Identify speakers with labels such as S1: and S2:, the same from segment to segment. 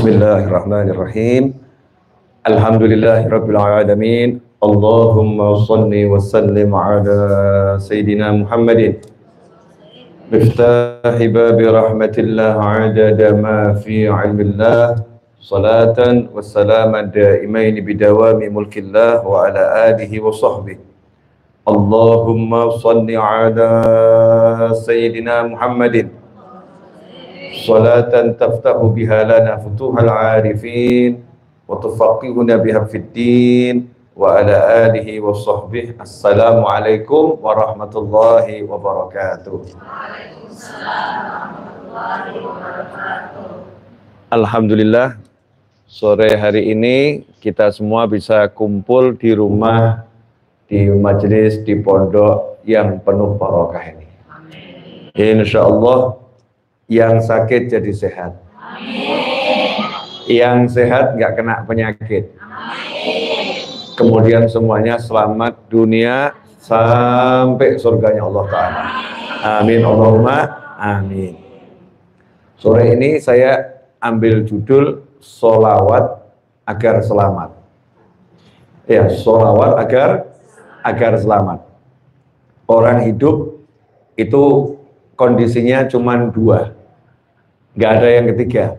S1: Bismillahirrahmanirrahim. Alhamdulillahirabbil alamin. Allahumma shalli wa sallim ala sayyidina Muhammadin. Miftahi babi rahmatillah adada ma fi ilmillah. Salatan wa salaman daimain bidawami mulkillah wa ala alihi wa sahbihi. Allahumma shalli ala sayyidina Muhammadin. Salatan taftahu biha lana futuhal arifin wa tufaqihuna biha fid din wa ala alihi wa sahbihi. Assalamualaikum warahmatullahi wabarakatuh. Alhamdulillah, sore hari ini kita semua bisa kumpul di rumah, di majelis, di pondok yang penuh barokah ini. Insyaallah yang sakit jadi sehat. Amin. Yang sehat nggak kena penyakit. Amin. Kemudian semuanya selamat dunia sampai surganya Allah Ta'ala. Amin. Allahumma amin. Sore ini saya ambil judul sholawat agar selamat. Ya, sholawat agar selamat. Orang hidup itu kondisinya cuma dua. Nggak ada yang ketiga.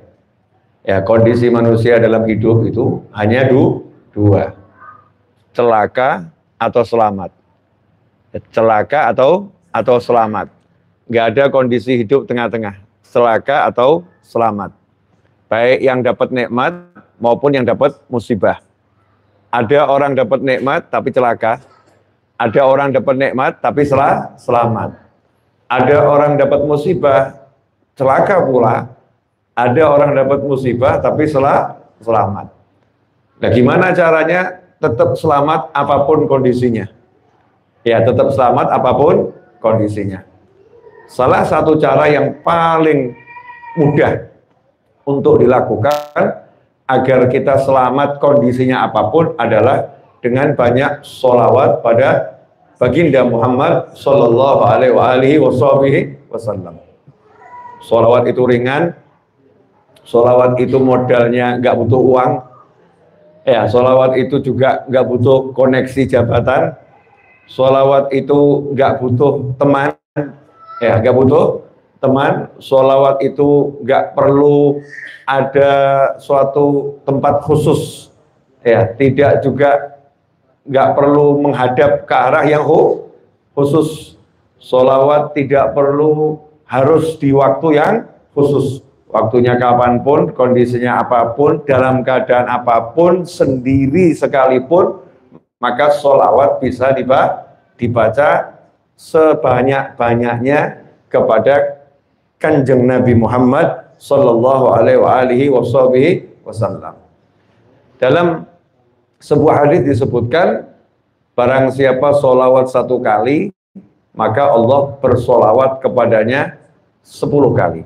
S1: Ya, kondisi manusia dalam hidup itu hanya dua. Celaka atau selamat. Celaka atau selamat. Nggak ada kondisi hidup tengah-tengah. Celaka atau selamat. Baik yang dapat nikmat maupun yang dapat musibah. Ada orang dapat nikmat tapi celaka. Ada orang dapat nikmat tapi selamat. Ada orang dapat musibah celaka pula. Ada orang dapat musibah tapi selamat. Nah, gimana caranya tetap selamat apapun kondisinya? Ya, tetap selamat apapun kondisinya. Salah satu cara yang paling mudah untuk dilakukan agar kita selamat kondisinya apapun adalah dengan banyak sholawat pada baginda Muhammad Sallallahu Alaihi Wasallam. Sholawat itu ringan, sholawat itu modalnya nggak butuh uang, ya. Sholawat itu juga nggak butuh koneksi jabatan, sholawat itu nggak butuh teman, ya, nggak butuh teman. Sholawat itu nggak perlu ada suatu tempat khusus, ya. Tidak juga nggak perlu menghadap ke arah yang khusus. Sholawat tidak perlu harus di waktu yang khusus. Waktunya kapanpun, kondisinya apapun, dalam keadaan apapun, sendiri sekalipun, maka sholawat bisa dibaca sebanyak-banyaknya kepada Kanjeng Nabi Muhammad Sallallahu Alaihi Wasallam. Dalam sebuah hadis disebutkan, barang siapa sholawat 1 kali, maka Allah bersolawat kepadanya 10 kali.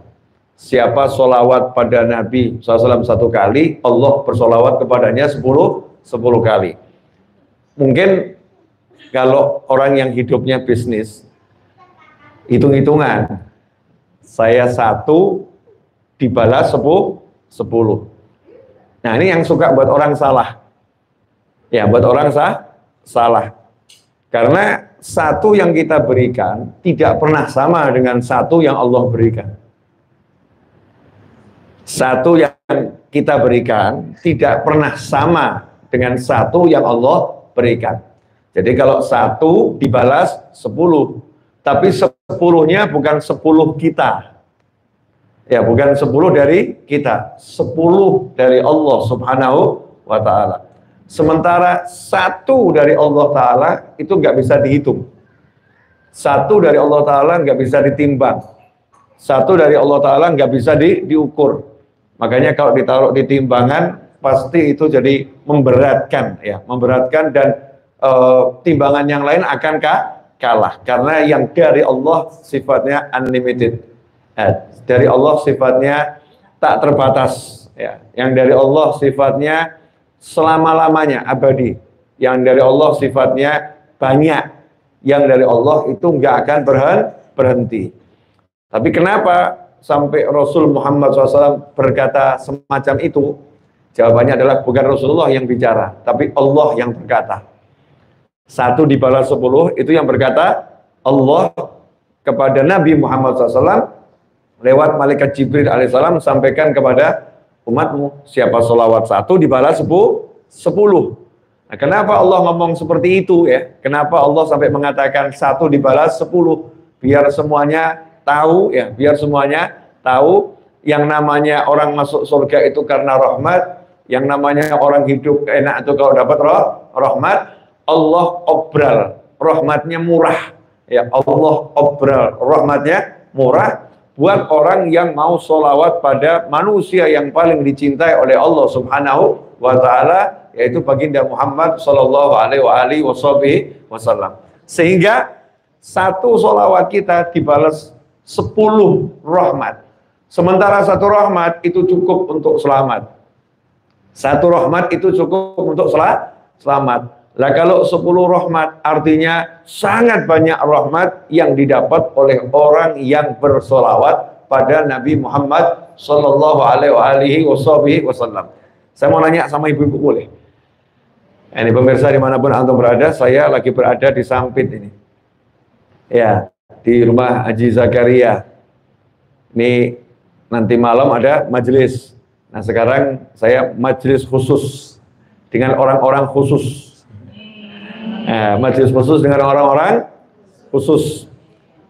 S1: Siapa solawat pada Nabi SAW 1 kali, Allah bersolawat kepadanya 10 kali. Mungkin kalau orang yang hidupnya bisnis, hitung-hitungan, saya 1 dibalas 10. Nah, ini yang suka buat orang salah. Ya, buat orang salah. Karena 1 yang kita berikan tidak pernah sama dengan 1 yang Allah berikan. 1 yang kita berikan tidak pernah sama dengan 1 yang Allah berikan. Jadi kalau 1 dibalas 10, tapi 10-nya bukan 10 kita. Ya, bukan 10 dari kita, 10 dari Allah Subhanahu wa Ta'ala. Sementara 1 dari Allah Ta'ala itu nggak bisa dihitung. 1 dari Allah Ta'ala nggak bisa ditimbang. 1 dari Allah Ta'ala nggak bisa diukur. Makanya kalau ditaruh di timbangan, pasti itu jadi memberatkan, ya, memberatkan, dan timbangan yang lain akan kalah. Karena yang dari Allah sifatnya unlimited. Dari Allah sifatnya tak terbatas. Ya. Yang dari Allah sifatnya selama-lamanya, abadi. Yang dari Allah sifatnya banyak. Yang dari Allah itu nggak akan berhenti. Tapi kenapa sampai Rasul Muhammad SAW berkata semacam itu? Jawabannya adalah bukan Rasulullah yang bicara, tapi Allah yang berkata. 1 dibalas 10, itu yang berkata Allah kepada Nabi Muhammad SAW lewat malaikat Jibril alaihissalam, sampaikan kepada umatmu, siapa sholawat 1 dibalas 10. Nah, kenapa Allah ngomong seperti itu ya? Kenapa Allah sampai mengatakan 1 dibalas 10? Biar semuanya tahu ya, biar semuanya tahu yang namanya orang masuk surga itu karena rahmat, yang namanya orang hidup enak itu kalau dapat rahmat. Allah obral, rahmatnya murah ya, Allah obral, rahmatnya murah buat orang yang mau sholawat pada manusia yang paling dicintai oleh Allah Subhanahu wa Ta'ala, yaitu baginda Muhammad Sallallahu Alaihi Wasallam. Sehingga 1 sholawat kita dibalas 10 rahmat. Sementara 1 rahmat itu cukup untuk selamat. 1 rahmat itu cukup untuk selamat. Lah kalau 10 rahmat artinya sangat banyak rahmat yang didapat oleh orang yang bersolawat pada Nabi Muhammad Sallallahu Alaihi Wasallam. Saya mau nanya sama ibu-ibu boleh? Ini pemirsa dimanapun antum berada, saya lagi berada di Sampit ini. Ya, di rumah Haji Zakaria. Ini nanti malam ada majelis. Nah sekarang saya majelis khusus dengan orang-orang khusus. Majelis khusus dengan orang-orang khusus,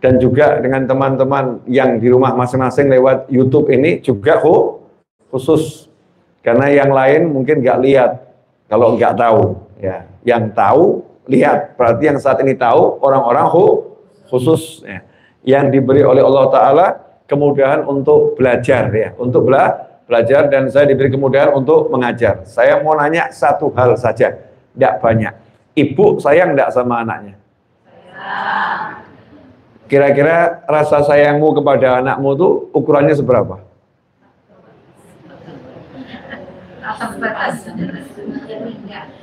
S1: dan juga dengan teman-teman yang di rumah masing-masing lewat YouTube ini juga khusus, karena yang lain mungkin nggak lihat kalau nggak tahu ya, yang tahu lihat, berarti yang saat ini tahu orang-orang khusus ya, yang diberi oleh Allah Ta'ala kemudahan untuk belajar ya, untuk belajar, dan saya diberi kemudahan untuk mengajar. Saya mau nanya 1 hal saja, tidak banyak. Ibu sayang enggak sama anaknya? Kira-kira rasa sayangmu kepada anakmu itu ukurannya seberapa?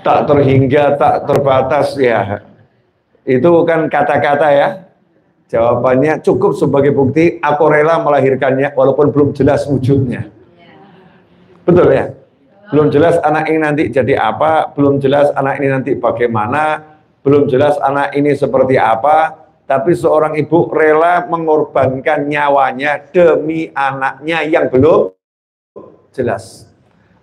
S1: Tak terhingga, tak terbatas ya. Itu kan kata-kata ya. Jawabannya cukup sebagai bukti aku rela melahirkannya walaupun belum jelas wujudnya. Betul ya? Belum jelas anak ini nanti jadi apa, belum jelas anak ini nanti bagaimana, belum jelas anak ini seperti apa, tapi seorang ibu rela mengorbankan nyawanya demi anaknya yang belum jelas.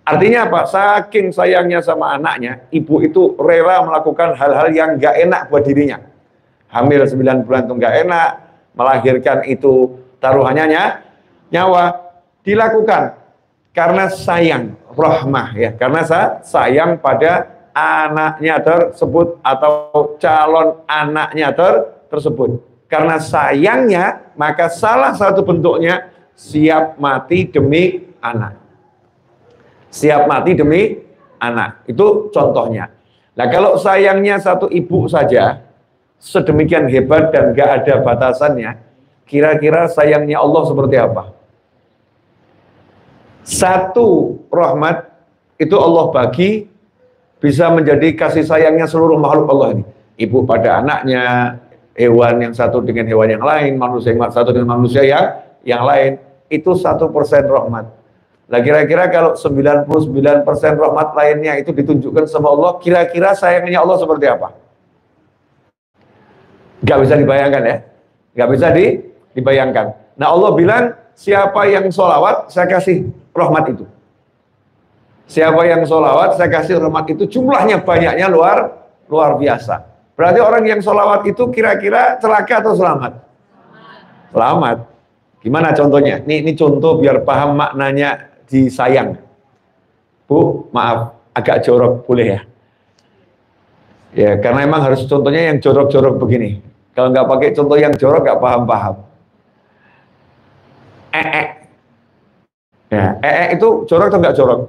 S1: Artinya apa? Saking sayangnya sama anaknya, ibu itu rela melakukan hal-hal yang gak enak buat dirinya. Hamil 9 bulan itu gak enak, melahirkan itu taruhannya nyawa, dilakukan karena sayang, rahmah ya, karena sayang pada anaknya tersebut atau calon anaknya tersebut. Karena sayangnya, maka salah satu bentuknya siap mati demi anak. Siap mati demi anak, itu contohnya. Nah kalau sayangnya satu ibu saja sedemikian hebat dan gak ada batasannya, kira-kira sayangnya Allah seperti apa? 1 rahmat itu Allah bagi bisa menjadi kasih sayangnya seluruh makhluk Allah ini. Ibu pada anaknya, hewan yang satu dengan hewan yang lain, manusia yang satu dengan manusia yang lain, itu 1% rahmat. Nah kira-kira kalau 99% rahmat lainnya itu ditunjukkan sama Allah, kira-kira sayangnya Allah seperti apa? Gak bisa dibayangkan ya, gak bisa dibayangkan. Nah Allah bilang, siapa yang sholawat, saya kasih rahmat itu. Siapa yang sholawat, saya kasih rahmat itu. Jumlahnya banyaknya luar biasa. Berarti orang yang sholawat itu kira-kira celaka atau selamat? Selamat. Gimana contohnya? Ini contoh biar paham maknanya disayang. Bu, maaf, agak jorok, boleh ya? Ya, karena emang harus contohnya yang jorok-jorok begini. Kalau nggak pakai contoh yang jorok, nggak paham-paham. Ya, itu jorok atau enggak jorok?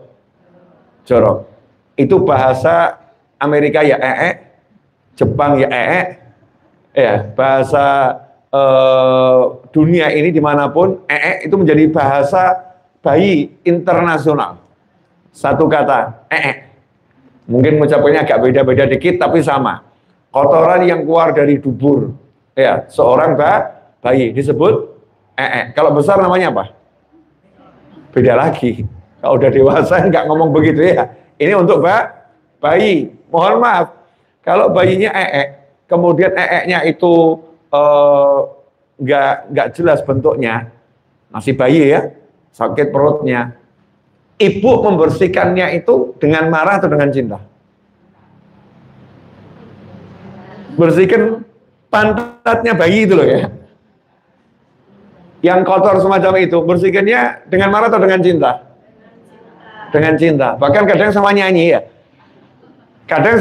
S1: Jorok. Itu bahasa Amerika ya Jepang ya ya, bahasa dunia ini dimanapun itu menjadi bahasa bayi internasional. Satu kata mungkin mengucapkannya agak beda-beda dikit tapi sama. Kotoran yang keluar dari dubur ya seorang bayi disebut Kalau besar namanya apa? Beda lagi. Kalau udah dewasa nggak ngomong begitu ya. Ini untuk bayi. Mohon maaf. Kalau bayinya kemudian nya itu nggak jelas bentuknya, masih bayi ya, sakit perutnya. Ibu membersihkannya itu dengan marah atau dengan cinta? Bersihkan pantatnya bayi itu loh ya. Yang kotor semacam itu, bersihkannya dengan marah atau dengan cinta? Dengan cinta. Bahkan kadang sama nyanyi ya. Kadang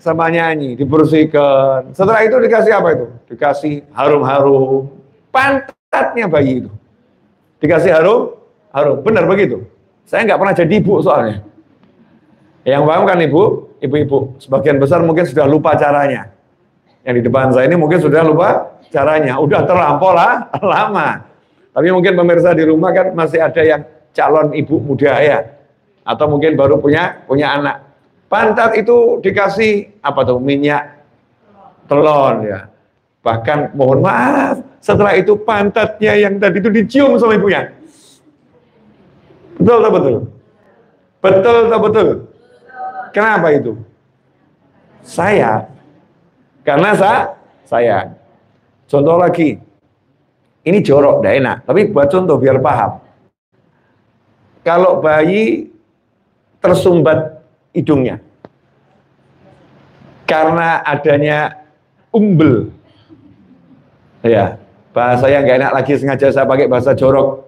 S1: sama nyanyi, dibersihkan. Setelah itu dikasih apa itu? Dikasih harum-harum. Pantatnya bayi itu. Dikasih harum. Benar begitu? Saya nggak pernah jadi ibu soalnya. Yang paham kan ibu-ibu. Sebagian besar mungkin sudah lupa caranya. Yang di depan saya ini mungkin sudah lupa caranya. Udah terlampau lah, lama. Tapi mungkin pemirsa di rumah kan masih ada yang calon ibu muda ya. Atau mungkin baru punya anak. Pantat itu dikasih apa tuh? Minyak telon ya. Bahkan mohon maaf, setelah itu pantatnya yang tadi itu dicium sama ibunya. Betul tak betul? Betul tak betul? Kenapa itu? Karena saya. Contoh lagi. Ini jorok, tidak enak. Tapi buat contoh biar paham. Kalau bayi tersumbat hidungnya karena adanya umbel, ya bahasa yang nggak enak lagi, sengaja saya pakai bahasa jorok,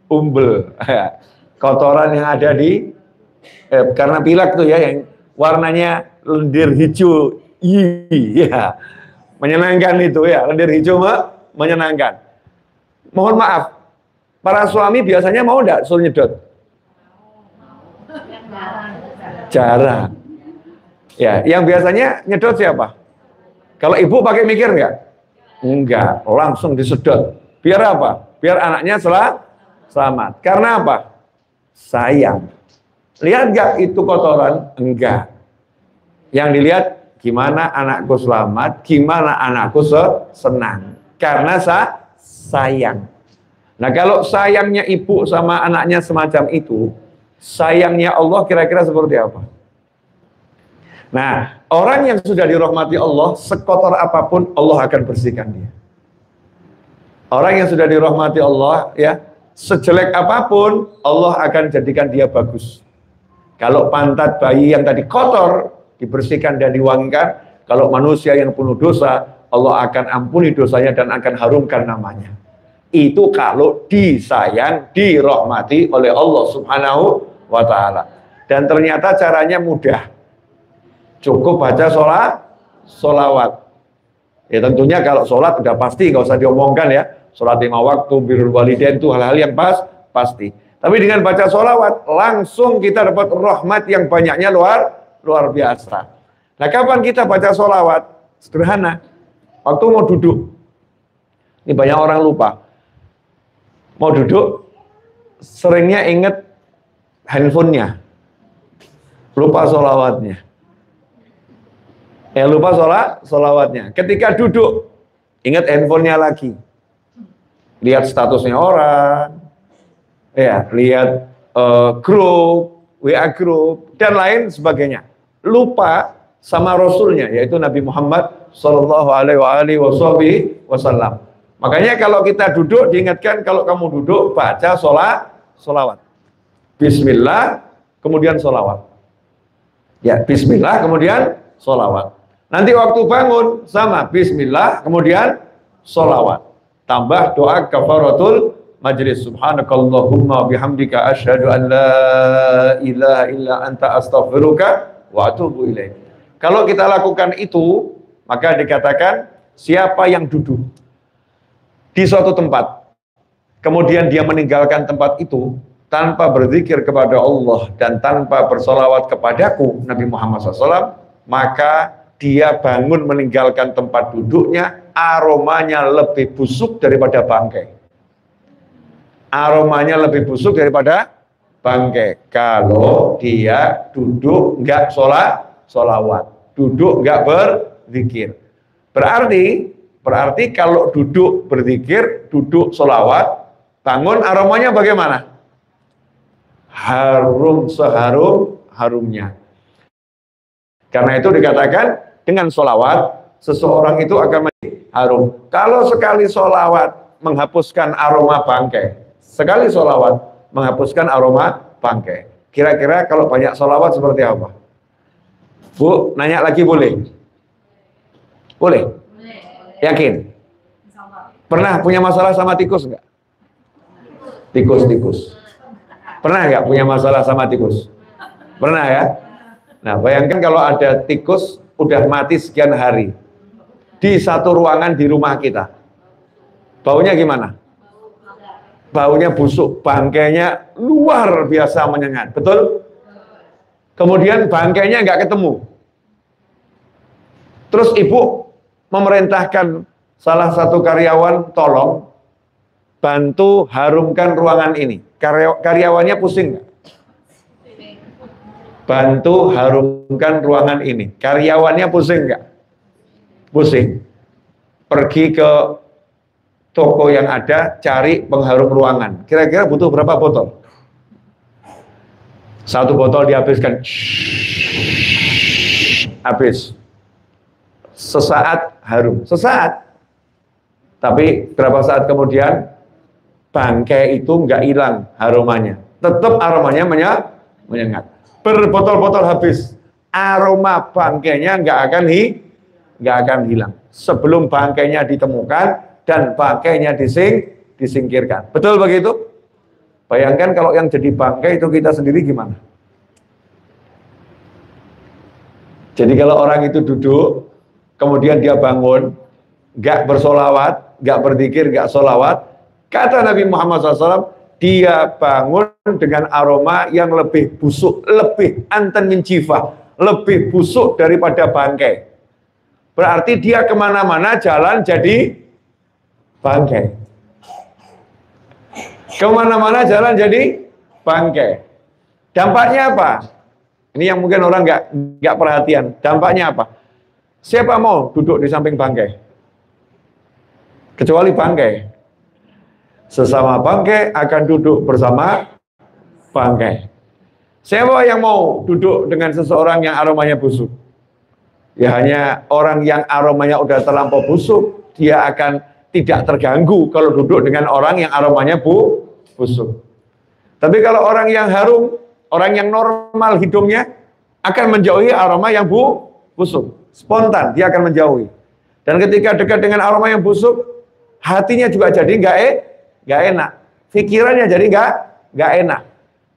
S1: umbel, kotoran yang ada di karena pilek tuh ya, yang warnanya lendir hijau, ya menyenangkan itu ya, lendir hijau menyenangkan. Mohon maaf, para suami biasanya mau enggak suruh nyedot? Jarang. Ya, yang biasanya nyedot siapa? Kalau ibu pakai mikir nggak? Enggak, langsung disedot. Biar apa? Biar anaknya selamat. Karena apa? Sayang. Lihat nggak itu kotoran? Enggak. Yang dilihat gimana anakku selamat, gimana anakku senang. Karena sayang. Nah, kalau sayangnya ibu sama anaknya semacam itu, sayangnya Allah kira-kira seperti apa? Nah, orang yang sudah dirahmati Allah, sekotor apapun Allah akan bersihkan dia. Orang yang sudah dirahmati Allah, ya, sejelek apapun Allah akan jadikan dia bagus. Kalau pantat bayi yang tadi kotor dibersihkan dan diwangikan, kalau manusia yang penuh dosa, Allah akan ampuni dosanya dan akan harumkan namanya. Itu kalau disayang, dirahmati oleh Allah Subhanahu wa ta'ala. Dan ternyata caranya mudah. Cukup baca sholawat. Ya tentunya kalau sholat udah pasti, nggak usah diomongkan ya. Sholat 5 waktu, birrul walidain itu hal-hal yang pasti. Tapi dengan baca sholawat, langsung kita dapat rahmat yang banyaknya luar biasa. Nah, kapan kita baca sholawat? Sederhana. Waktu mau duduk. Ini banyak orang lupa. Mau duduk, seringnya inget handphonenya. Lupa sholawatnya. Lupa sholawatnya. Ketika duduk, ingat handphonenya lagi. Lihat statusnya orang, ya, lihat grup, WA grup, dan lain sebagainya. Lupa sama Rasulnya, yaitu Nabi Muhammad Sallallahu Alaihi Wasallam. Makanya kalau kita duduk, diingatkan kalau kamu duduk, baca sholawat. Bismillah, kemudian sholawat. Ya, Bismillah, kemudian sholawat. Nanti waktu bangun sama bismillah kemudian sholawat. Tambah doa kafaratul majlis. Subhanakallahumma bihamdika asyhadu an la ilaha illa anta astaghfiruka wa atubu ilaik. Kalau kita lakukan itu, maka dikatakan siapa yang duduk di suatu tempat kemudian dia meninggalkan tempat itu tanpa berzikir kepada Allah dan tanpa bersolawat kepadaku Nabi Muhammad SAW, maka dia bangun meninggalkan tempat duduknya, aromanya lebih busuk daripada bangkai. Aromanya lebih busuk daripada bangkai. Kalau dia duduk enggak sholawat, duduk enggak berzikir. Berarti Berarti kalau duduk berzikir, duduk sholawat, bangun aromanya bagaimana? Harum seharum-harumnya. Karena itu dikatakan dengan sholawat, seseorang itu akan menjadi harum. Kalau sekali sholawat menghapuskan aroma bangkai, sekali sholawat menghapuskan aroma bangkai. Kira-kira kalau banyak sholawat seperti apa? Bu, nanya lagi boleh? Boleh? Yakin? Pernah punya masalah sama tikus enggak? Tikus. Pernah enggak punya masalah sama tikus? Pernah ya? Nah, bayangkan kalau ada tikus udah mati sekian hari di satu ruangan di rumah kita. Baunya gimana? Baunya busuk, bangkainya luar biasa menyengat. Betul? Kemudian bangkainya enggak ketemu. Terus ibu memerintahkan salah satu karyawan, tolong bantu harumkan ruangan ini. Karyawannya pusing nggak? Bantu harumkan ruangan ini. Karyawannya pusing nggak? Pusing. Pergi ke toko yang ada, cari pengharum ruangan. Kira-kira butuh berapa botol? Satu botol dihabiskan. Habis. Sesaat harum, sesaat. Tapi berapa saat kemudian bangkai itu nggak hilang aromanya, tetap aromanya menyengat. Berbotol-botol habis, aroma bangkainya nggak akan hilang sebelum bangkainya ditemukan dan bangkainya disingkirkan. Betul begitu? Bayangkan kalau yang jadi bangkai itu kita sendiri gimana? Jadi kalau orang itu duduk, kemudian dia bangun, gak bersolawat, gak berzikir, gak solawat, kata Nabi Muhammad SAW, dia bangun dengan aroma yang lebih busuk, lebih anten min jifah, lebih busuk daripada bangkai. Berarti dia kemana-mana jalan jadi bangkai. Kemana-mana jalan jadi bangkai. Dampaknya apa? Ini yang mungkin orang nggak perhatian. Dampaknya apa? Siapa mau duduk di samping bangkai? Kecuali bangkai. Sesama bangkai akan duduk bersama bangkai. Siapa yang mau duduk dengan seseorang yang aromanya busuk? Ya hanya orang yang aromanya udah terlampau busuk, dia akan tidak terganggu kalau duduk dengan orang yang aromanya busuk. Tapi kalau orang yang harum, orang yang normal hidungnya akan menjauhi aroma yang busuk. Spontan, dia akan menjauhi. Dan ketika dekat dengan aroma yang busuk, hatinya juga jadi nggak enak. Pikirannya jadi nggak enak.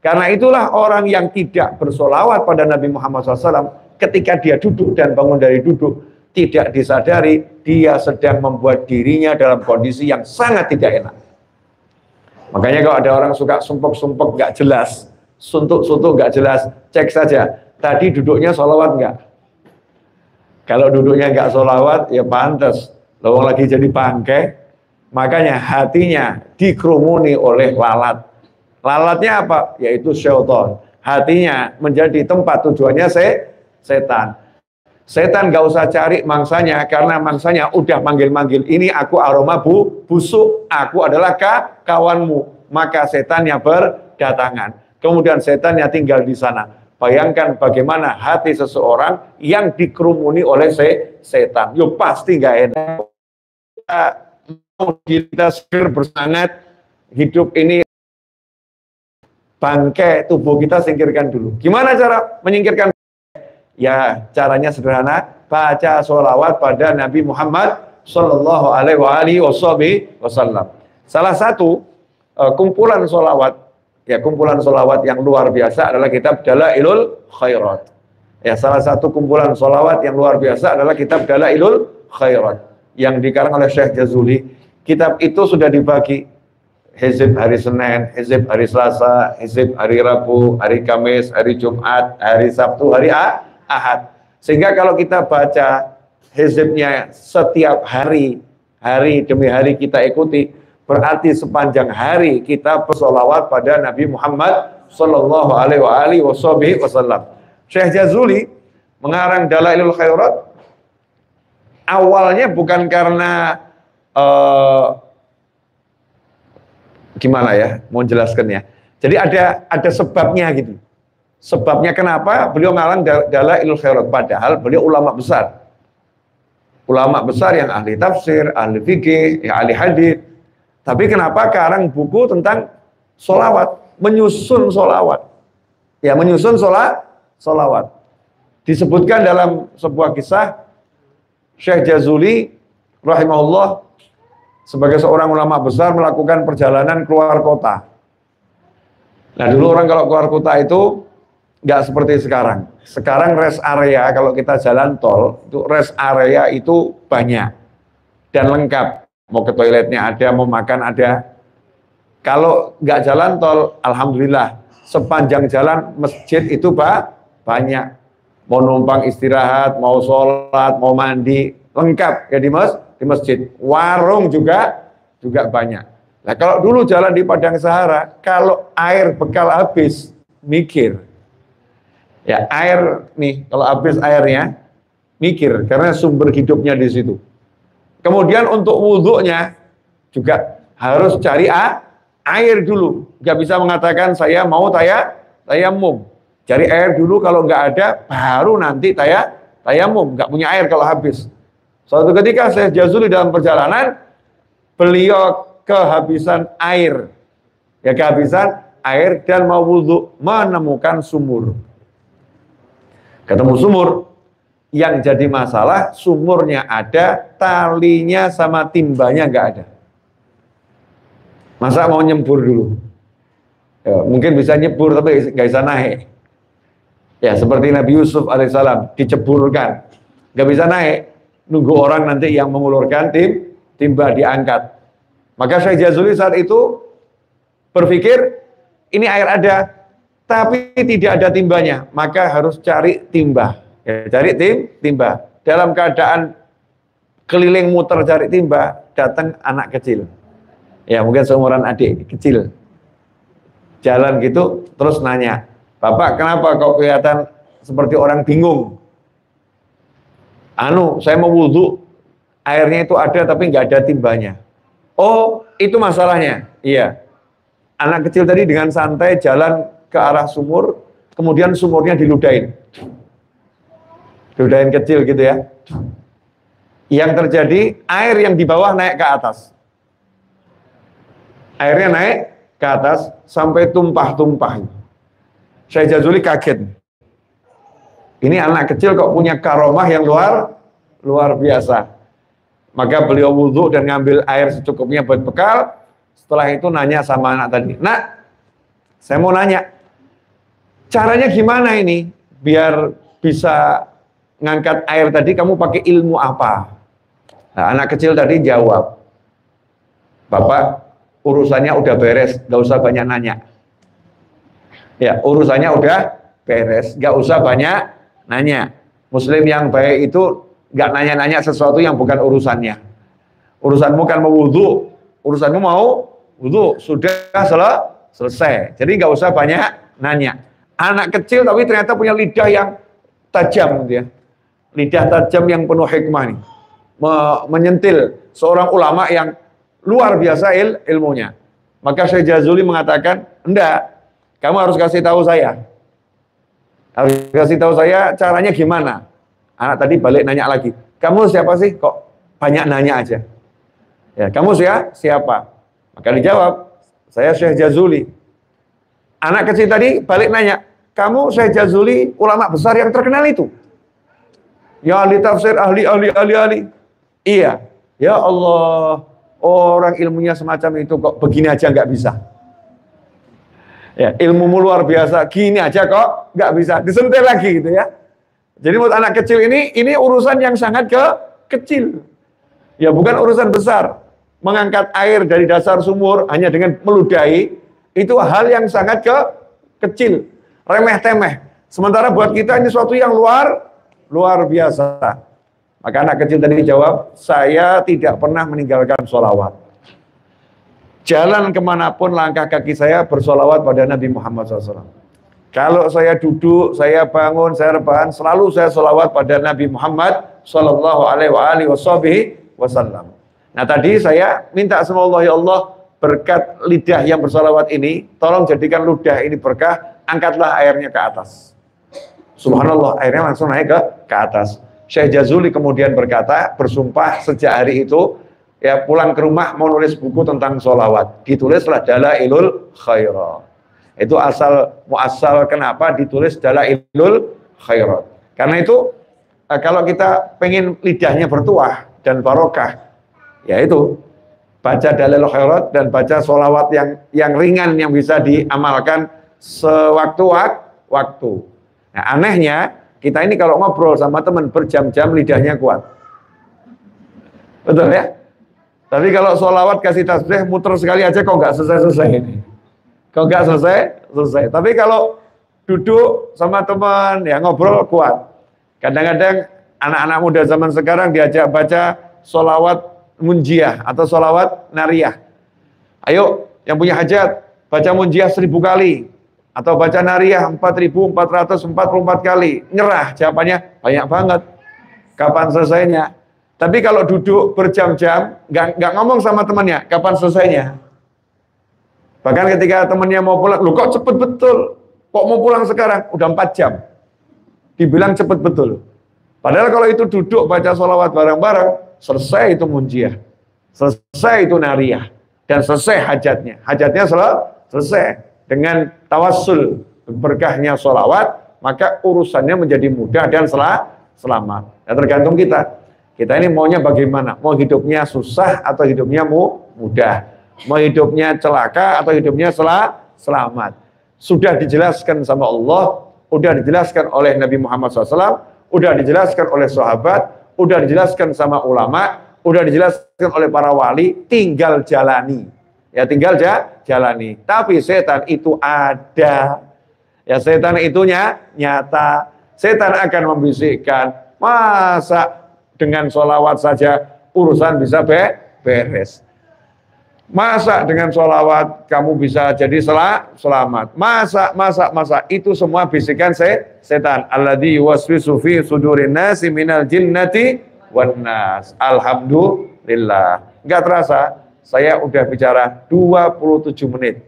S1: Karena itulah orang yang tidak bersolawat pada Nabi Muhammad SAW, ketika dia duduk dan bangun dari duduk, tidak disadari, dia sedang membuat dirinya dalam kondisi yang sangat tidak enak. Makanya kalau ada orang suka sumpek-sumpek nggak jelas, suntuk-suntuk nggak jelas, cek saja, tadi duduknya sholawat nggak? Kalau duduknya nggak sholawat, ya pantas. Lawang lagi jadi bangkai, makanya hatinya dikerumuni oleh lalat. Lalatnya apa? Yaitu syaitan. Hatinya menjadi tempat tujuannya setan. Setan nggak usah cari mangsanya, karena mangsanya udah manggil-manggil. Ini aku aroma busuk, aku adalah kawanmu. Maka setannya berdatangan. Kemudian setannya tinggal di sana. Bayangkan bagaimana hati seseorang yang dikerumuni oleh setan. Yo pasti nggak enak. Kita seger bersemangat, hidup ini bangkai tubuh kita singkirkan dulu. Gimana cara menyingkirkan? Ya caranya sederhana, baca sholawat pada Nabi Muhammad Sallallahu Alaihi Wasallam. Salah satu kumpulan sholawat. Ya, kumpulan sholawat yang luar biasa adalah kitab Dalailul Khairat. Ya, salah satu kumpulan sholawat yang luar biasa adalah kitab Dalailul Khairat yang dikarang oleh Syekh Jazuli. Kitab itu sudah dibagi hizib hari Senin, hizib hari Selasa, hizib hari Rabu, hari Kamis, hari Jumat, hari Sabtu, hari Ahad. Sehingga kalau kita baca hizibnya setiap hari, hari demi hari kita ikuti, berarti sepanjang hari kita bersolawat pada Nabi Muhammad Sallallahu Alaihi Wasallam. Syekh Jazuli mengarang Dalailul Khairat awalnya bukan karena gimana ya, mau jelaskan ya. Jadi ada sebabnya gitu. Sebabnya kenapa beliau ngalang Dalailul Khairat, padahal beliau ulama besar. Ulama besar yang ahli tafsir, ahli fikih, yang ahli hadis. Tapi kenapa karang buku tentang sholawat, menyusun sholawat. Ya, menyusun sholawat. Disebutkan dalam sebuah kisah, Syekh Jazuli rahimahullah sebagai seorang ulama besar melakukan perjalanan keluar kota. Nah, dulu orang kalau keluar kota itu nggak seperti sekarang. Sekarang rest area, kalau kita jalan tol, itu rest area itu banyak dan lengkap. Mau ke toiletnya ada, mau makan ada. Kalau nggak jalan tol, alhamdulillah, sepanjang jalan masjid itu banyak. Mau numpang istirahat, mau sholat, mau mandi, lengkap ya di masjid. Warung juga banyak. Nah, kalau dulu jalan di Padang Sahara, kalau air bekal habis, mikir. Ya, air nih, kalau habis airnya, mikir, karena sumber hidupnya di situ. Kemudian untuk wudhunya juga harus cari air dulu. Gak bisa mengatakan saya mau tayamum. Cari air dulu, kalau nggak ada, baru nanti tayamum. Nggak punya air kalau habis. Suatu ketika Syekh Jazuli dalam perjalanan, beliau kehabisan air. Ya, kehabisan air dan mau wudhu, menemukan sumur. Ketemu sumur, yang jadi masalah sumurnya ada, talinya sama timbanya nggak ada. Masa mau nyebur dulu? Ya, mungkin bisa nyebur tapi nggak bisa naik. Ya, seperti Nabi Yusuf alaihissalam diceburkan, nggak bisa naik. Nunggu orang nanti yang mengulurkan timba diangkat. Maka Syekh Jazuli saat itu berpikir, ini air ada, tapi tidak ada timbanya, maka harus cari timba. Ya, cari timba. Dalam keadaan keliling muter cari timba, datang anak kecil. Ya, mungkin seumuran adik kecil. Jalan gitu, terus nanya, Bapak kenapa kok kelihatan seperti orang bingung? Saya mau wudhu, airnya itu ada tapi nggak ada timbanya. Oh, itu masalahnya. Iya. Anak kecil tadi dengan santai jalan ke arah sumur, kemudian sumurnya diludahin. Ludahin kecil gitu ya. Yang terjadi, air yang di bawah naik ke atas. Airnya naik ke atas sampai tumpah-tumpah. Syekh Jazuli kaget. Ini anak kecil kok punya karomah yang luar biasa. Maka beliau wudhu dan ngambil air secukupnya buat bekal. Setelah itu nanya sama anak tadi, Nak, saya mau nanya, caranya gimana ini biar bisa ngangkat air tadi, kamu pakai ilmu apa? Nah, anak kecil tadi jawab, Bapak, urusannya udah beres, gak usah banyak nanya. Ya, urusannya udah beres, gak usah banyak nanya. Muslim yang baik itu gak nanya-nanya sesuatu yang bukan urusannya. Urusanmu kan mau wudhu, urusanmu mau wudhu, sudah selesai. Jadi gak usah banyak nanya. Anak kecil tapi ternyata punya lidah yang tajam gitu ya. Lidah tajam yang penuh hikmah nih. Menyentil seorang ulama yang luar biasa ilmunya. Maka Syekh Jazuli mengatakan, enggak, kamu harus kasih tahu saya. Harus kasih tahu saya caranya gimana. Anak tadi balik nanya lagi, kamu siapa sih kok banyak nanya aja? Ya, kamu siapa? Maka dijawab, saya Syekh Jazuli. Anak kecil tadi balik nanya, kamu Syekh Jazuli ulama besar yang terkenal itu? Ya, ahli tafsir, ahli. Iya. Ya Allah, orang ilmunya semacam itu kok begini aja nggak bisa. Ya, ilmumu luar biasa, gini aja kok nggak bisa. Disentil lagi gitu ya. Jadi buat anak kecil ini urusan yang sangat kecil. Ya, bukan urusan besar. Mengangkat air dari dasar sumur hanya dengan meludahi, itu hal yang sangat kecil. Remeh-temeh. Sementara buat kita ini sesuatu yang luar biasa. Maka anak kecil tadi jawab, saya tidak pernah meninggalkan sholawat. Jalan kemanapun langkah kaki saya bersholawat pada Nabi Muhammad SAW. Kalau saya duduk, saya bangun, saya rebahan, selalu saya sholawat pada Nabi Muhammad sallallahu alaihi wasallam. Nah, tadi saya minta sama Allah, ya Allah, berkat lidah yang bersalawat ini, tolong jadikan ludah ini berkah, angkatlah airnya ke atas. Subhanallah, airnya langsung naik ke atas. Syekh Jazuli kemudian berkata, bersumpah sejak hari itu, ya pulang ke rumah mau nulis buku tentang sholawat. Ditulislah Dalailul Khairat. Itu muasal kenapa ditulis Dalailul Khairat. Karena itu, kalau kita pengen lidahnya bertuah dan barokah, ya itu, baca Dalailul Khairat dan baca sholawat yang ringan yang bisa diamalkan sewaktu-waktu. Nah, anehnya, kita ini kalau ngobrol sama teman berjam-jam lidahnya kuat. Betul ya? Tapi kalau sholawat kasih tasbih muter sekali aja kok nggak selesai-selesai ini. Kok nggak selesai. Tapi kalau duduk sama teman ya ngobrol kuat. Kadang-kadang anak-anak muda zaman sekarang diajak baca sholawat munjiah atau sholawat nariyah. Ayo yang punya hajat baca munjiah 1000 kali. Atau baca nariyah 4444 kali. Nyerah, jawabannya banyak banget. Kapan selesainya? Tapi kalau duduk berjam-jam, nggak ngomong sama temannya, kapan selesainya? Bahkan ketika temannya mau pulang, lu kok cepet betul? Kok mau pulang sekarang? Udah 4 jam. Dibilang cepet betul. Padahal kalau itu duduk baca sholawat bareng-bareng, selesai itu munjiah. Selesai itu nariyah. Dan selesai hajatnya. Hajatnya selesai. Dengan tawassul berkahnya sholawat, maka urusannya menjadi mudah dan selamat. Ya, tergantung kita. Kita ini maunya bagaimana? Mau hidupnya susah atau hidupnya mudah? Mau hidupnya celaka atau hidupnya selamat? Sudah dijelaskan sama Allah, sudah dijelaskan oleh Nabi Muhammad SAW, sudah dijelaskan oleh sahabat, sudah dijelaskan sama ulama, sudah dijelaskan oleh para wali, tinggal jalani. Ya tinggal jalani. Tapi setan itu ada. Ya setan itu nyata. Setan akan membisikkan, masa dengan sholawat saja urusan bisa beres. Masa dengan sholawat kamu bisa jadi selamat. Masa itu semua bisikan setan. Alladzi yuwaswisu fi sudurin nasi minal jinnati wan nas. Alhamdulillah. Enggak terasa saya udah bicara 27 menit.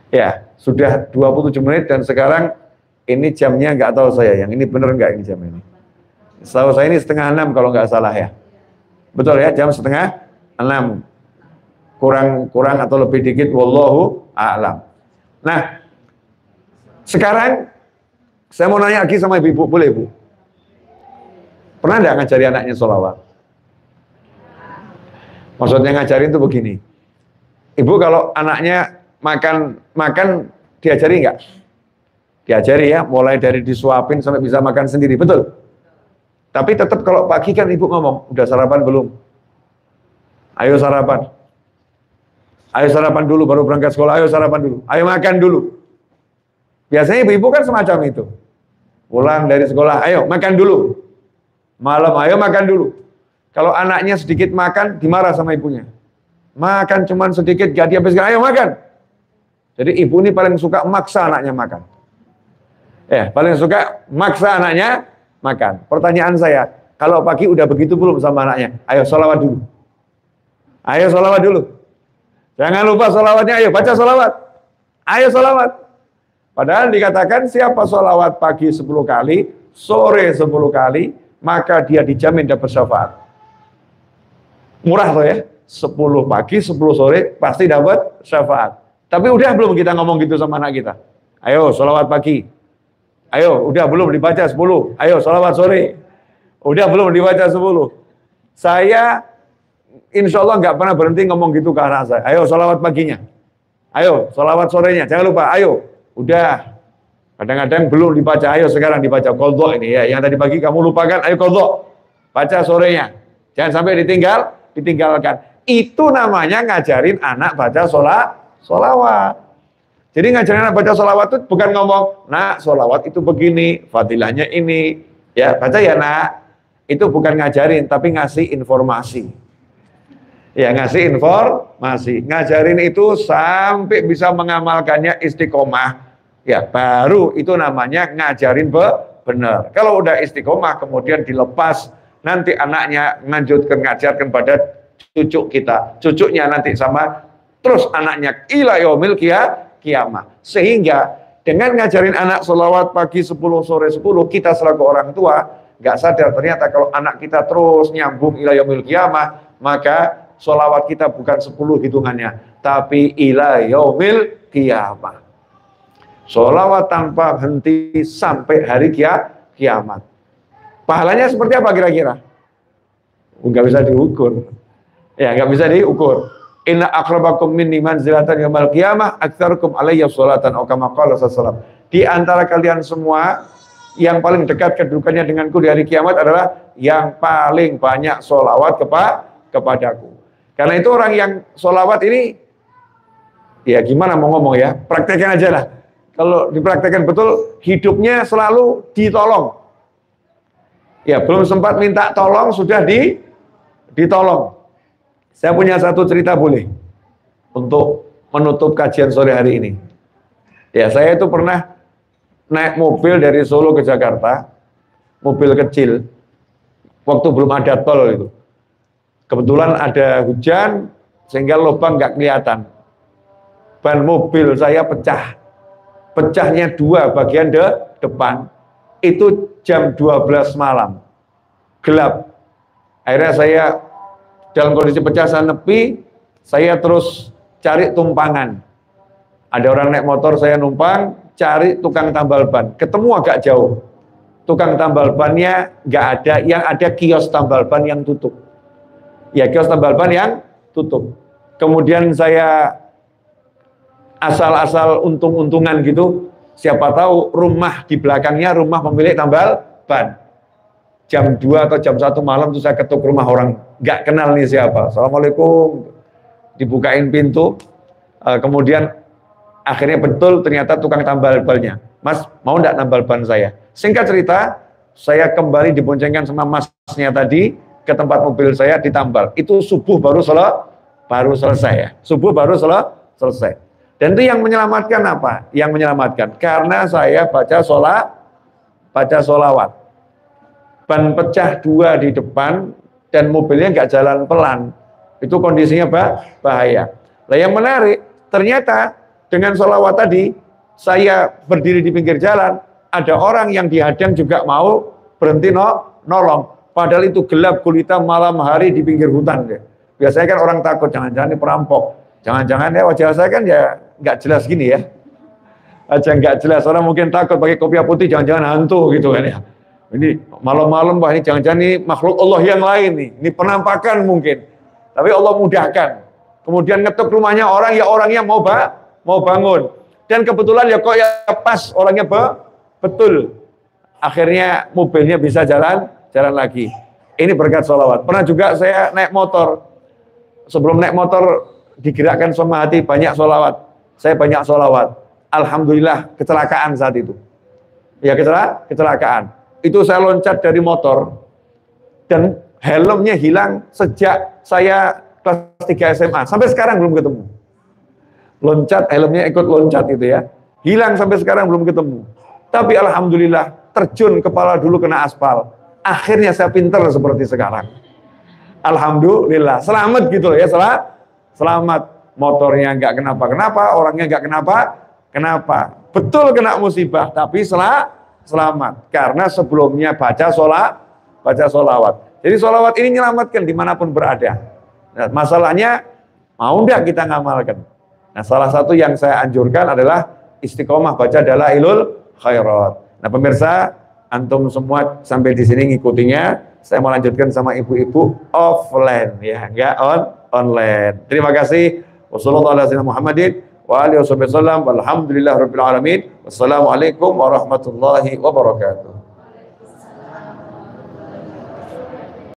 S1: Ya, sudah 27 menit dan sekarang ini jamnya nggak tahu saya. Yang ini bener nggak ini jam ini? Setahu saya ini 5:30 kalau nggak salah ya. Betul ya, jam 5:30. Kurang atau lebih dikit, wallahu a'lam. Nah, sekarang saya mau nanya lagi sama ibu, boleh Bu? Pernah nggak ngajari anaknya sholawat? Maksudnya ngajarin itu begini, ibu kalau anaknya makan diajari nggak? Diajari ya, mulai dari disuapin sampai bisa makan sendiri, betul? Tapi tetap kalau pagi kan ibu ngomong, udah sarapan belum? Ayo sarapan. Ayo sarapan dulu baru berangkat sekolah, ayo sarapan dulu. Ayo makan dulu. Biasanya ibu-ibu kan semacam itu. Pulang dari sekolah, ayo makan dulu. Malam, ayo makan dulu. Kalau anaknya sedikit makan, dimarah sama ibunya. Makan cuman sedikit, gak dihabiskan, ayo makan. Jadi ibu ini paling suka maksa anaknya makan. Ya, paling suka maksa anaknya makan. Pertanyaan saya, kalau pagi udah begitu belum sama anaknya? Ayo sholawat dulu. Ayo sholawat dulu. Jangan lupa sholawatnya, ayo baca sholawat. Ayo sholawat. Padahal dikatakan siapa sholawat pagi 10 kali, sore 10 kali, maka dia dijamin dapat syafaat. Murah tuh ya, 10 pagi, 10 sore, pasti dapat syafaat. Tapi udah belum kita ngomong gitu sama anak kita? Ayo, sholawat pagi. Ayo, udah belum dibaca 10. Ayo, sholawat sore. Udah belum dibaca 10. Saya, insya Allah nggak pernah berhenti ngomong gitu ke anak saya. Ayo, sholawat paginya. Ayo, sholawat sorenya. Jangan lupa, ayo. Udah. Kadang-kadang belum dibaca. Ayo, sekarang dibaca. Qadha ini ya. Yang tadi pagi kamu lupakan, ayo qadha. Baca sorenya. Jangan sampai ditinggalkan. Itu namanya ngajarin anak baca sholawat. Jadi ngajarin anak baca sholawat itu bukan ngomong, nak sholawat itu begini, fadilahnya ini. Ya baca ya nak. Itu bukan ngajarin, tapi ngasih informasi. Ya ngasih informasi. Ngajarin itu sampai bisa mengamalkannya istiqomah. Ya baru itu namanya ngajarin benar. Kalau udah istiqomah kemudian dilepas, nanti anaknya lanjutkan ngajarkan pada cucu kita, cucunya nanti sama, terus anaknya ila yaumil kiamah. Sehingga dengan ngajarin anak sholawat pagi 10, sore 10, kita selaku orang tua nggak sadar ternyata kalau anak kita terus nyambung ila yaumil kiamah, maka sholawat kita bukan 10 hitungannya, tapi ila yaumil kiamah. Sholawat tanpa henti sampai hari kiamat. Pahalanya seperti apa kira-kira? Nggak bisa diukur. Ya, nggak bisa diukur. Inna akrabakum minni manzilatan yaumil qiyamah aktsarukum alayya sholatan atau kama qala sallallahu. Di antara kalian semua yang paling dekat kedudukannya denganku di hari kiamat adalah yang paling banyak sholawat kepadaku. Karena itu orang yang sholawat ini, ya gimana mau ngomong ya, praktekkan aja lah. Kalau dipraktekkan betul, hidupnya selalu ditolong. Ya, belum sempat minta tolong, sudah ditolong. Saya punya satu cerita boleh untuk menutup kajian sore hari ini. Ya, saya itu pernah naik mobil dari Solo ke Jakarta, mobil kecil, waktu belum ada tol itu. Kebetulan ada hujan, sehingga lubang nggak kelihatan. Ban mobil saya pecah. Pecahnya 2 bagian depan, itu jam 12 malam, gelap. Akhirnya saya dalam kondisi pecah saya nepi, saya terus cari tumpangan. Ada orang naik motor, saya numpang, cari tukang tambal ban. Ketemu agak jauh. Tukang tambal bannya nggak ada, yang ada kios tambal ban yang tutup. Ya, kios tambal ban yang tutup. Kemudian saya asal-asal untung-untungan gitu, siapa tahu rumah di belakangnya rumah pemilik tambal ban. Jam 2 atau jam 1 malam tuh saya ketuk rumah orang, nggak kenal nih siapa. Assalamualaikum, dibukain pintu, kemudian akhirnya betul ternyata tukang tambal bannya. Mas, mau nggak tambal ban saya? Singkat cerita, saya kembali diboncengkan sama masnya tadi ke tempat mobil saya ditambal. Itu subuh baru selesai. Subuh baru selesai. Dan itu yang menyelamatkan apa? Yang menyelamatkan karena saya baca sholawat. Ban pecah 2 di depan dan mobilnya nggak jalan pelan. Itu kondisinya bahaya. Nah, yang menarik, ternyata dengan sholawat tadi, saya berdiri di pinggir jalan, ada orang yang dihadang juga mau berhenti nolong. Padahal itu gelap gulita malam hari di pinggir hutan. Biasanya kan orang takut, jangan-jangan ini perampok. Jangan-jangan ya wajah saya kan ya nggak jelas gini ya. Aja nggak jelas, orang mungkin takut pakai kopiah putih, jangan-jangan hantu gitu kan ya. Ini malam-malam, wah ini jangan-jangan ini makhluk Allah yang lain nih. Ini penampakan mungkin. Tapi Allah mudahkan. Kemudian ngetuk rumahnya orang, ya orangnya mau bangun. Dan kebetulan ya kok ya pas orangnya betul. Akhirnya mobilnya bisa jalan lagi. Ini berkat sholawat. Pernah juga saya naik motor. Sebelum naik motor digerakkan sama hati banyak sholawat. Saya banyak sholawat. Alhamdulillah kecelakaan saat itu. Ya kecelakaan. Itu saya loncat dari motor dan helmnya hilang sejak saya kelas 3 SMA. Sampai sekarang belum ketemu. Loncat, helmnya ikut loncat itu ya. Hilang sampai sekarang belum ketemu. Tapi alhamdulillah terjun kepala dulu kena aspal. Akhirnya saya pinter seperti sekarang. Alhamdulillah. Selamat gitu loh ya. Selamat. Motornya nggak kenapa-kenapa, orangnya nggak kenapa. Betul kena musibah, tapi selamat. Karena sebelumnya baca sholawat. Jadi sholawat ini menyelamatkan dimanapun berada. Nah, masalahnya, mau nggak kita ngamalkan? Nah, salah satu yang saya anjurkan adalah istiqomah baca dalailul khairat. Nah, pemirsa, antum semua sampai di sini ngikutinya. Saya mau lanjutkan sama ibu-ibu offline ya, nggak online. Terima kasih. Wassalamualaikum warahmatullahi wabarakatuh.